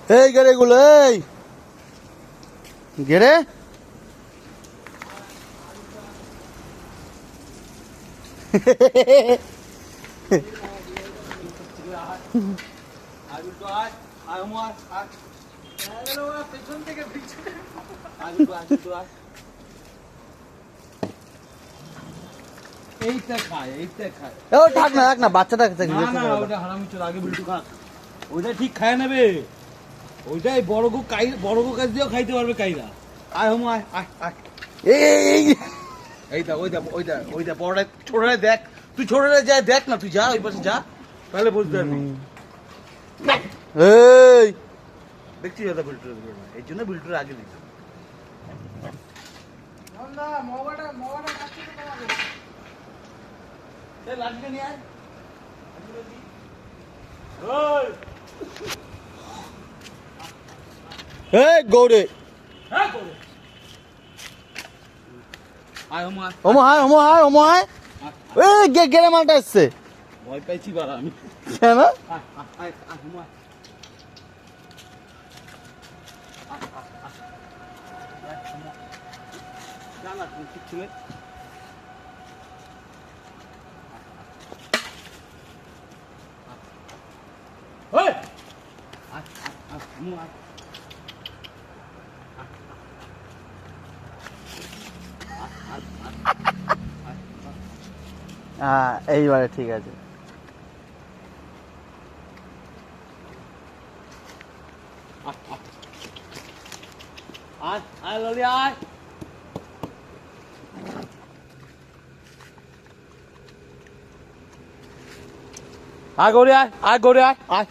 এই গেরে গুলো এই গেরে এইটা খায় এইটা খায়। ও থাক না বাচ্চাটা না না ওটা হারামি চোর, আগে বিল্টু খা। ওইটা ঠিক খায় নেবে, ওইটাই বড় গো কাজ দিয়েও খাইতে পারবে কাইরা। আয় হুম আয় আয় আয়। এই এইটা ওইটা বড়টা ছোটটা দেখ, তুই ছোটটা যা দেখ না, তুই যা ওই পাশে যা, তাহলে বুঝতে পারবি। এই দেখছি দাদা বিল্টুর, এই জন্য বিল্টুর আগে দিচ্ছি। লাঠিটা নিয়ে আয়। ওই এই গৌরে হ্যাঁ করে আয় হুম আয়। ওমো হায় এই গেরে মালটা এসছে ভয় পাইছি বাড়া আমি। কেন আয় আয় আয় হুম আয়। জানা তুমি ঠিক ছিলে। ওই আয় আয় আয় হুম আয়। হ্যাঁ এইবারে ঠিক আছে আয় আয় ললি আয়। আয় গৌরে আয়, আয় গৌরে আয়, আয়।